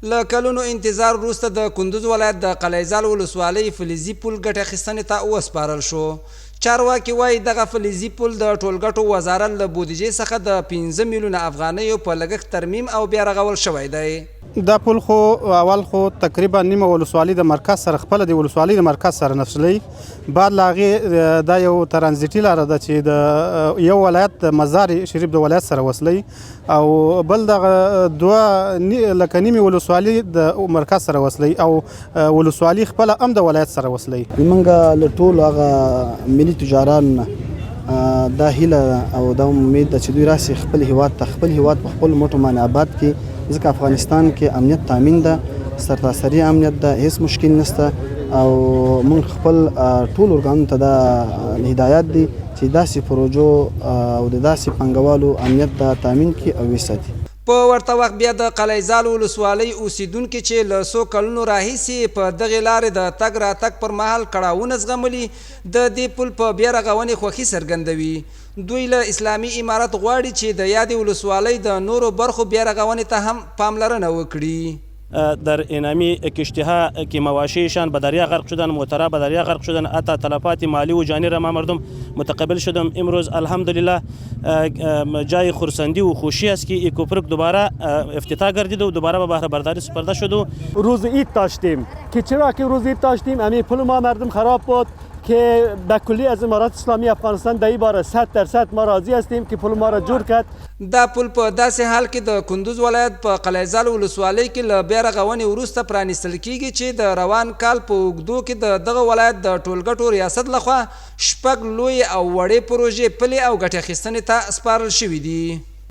له کلونو انتظار وروسته د کندوز ولایت د قلیزال ولسوالۍ فلزي پل ګټه اخیستنې ته وسپارل شو. چارواکي وایي دغه فلزي پل د ټولګټو وزارت له بودیجې څخه د 15 میلیونه افغانیو په لګښت ترمیم او بیا رغول شوی دی. دا پل خو اول خو تقریبا نیمه ولسوالۍ د مرکز سره خپله د ولسوالۍ د مرکز سره نښلوي. بعد له هغې دا یو ترانزیټي لاره ده چې د یو ولایت د مزار شریف د ولایت سره وصلوي او بل دغه دوه لکه نیمې ولسوالۍ د مرکز سره وصلوي او ولسوالۍ خپله هم د ولایت سره وصلوي. موږ له ټولو هغه ملي تجارانو نه دا هیله او دا امید ده چې دوی راسي خپل هیواد ته خپل هیواد په خپلو مټو باندې آباد کړي، ځکه افغانستان کې امنیت تامین ده، سرتاسري امنیت ده، هیڅ مشکل نشته او موږ خپل ټول ارګانونو ته دا هدایت دی چې داسې پروژو او د داسې پانګوالو امنیت ته تامین کړي او وساتي. په ورته وخت بیا د قلیزال ولسوالۍ اوسیدونکي چې له څو کلونو راهیسې په دغې لارې د تګ راتګ پر مهال کړاوونه زغملي د دې پل په بیا رغونې خوښي څرګندوي. دوی له اسلامي امارت غواړي چې د یادې ولسوالۍ د نورو برخو بیا رغونې ته هم پاملرنه وکړي. در اینامی کشتی‌ها که مواشیشان به دریا غرق شدن، موترها به دریا غرق شدن، حتی تلفات مالی و جانی را ما مردم متقبل شدم. امروز الحمدلله جای خرسندی و خوشی است که ایکوپرک دوباره افتتاح گردید و دوباره به بهره برداری سپرده شد. روز عید داشتیم که چرا که روز عید داشتیم همین پل ما مردم خراب بود که به کلی از امارات اسلامی افغانستان در این باره 100% ما راضی هستیم که پل ما را جور کرد. دا پل په داسې حال کې د کندوز ولایت په قلیزال ولسوالۍ کې له بیا رغونې وروسته پرانیستل کیږي چې د روان کال په اوږدو کې د دغه ولایت د ټولګټو ریاست لخوا 6 لوی او وړې پروژې پلې او ګټې اخیستنې ته سپارل شوي دي.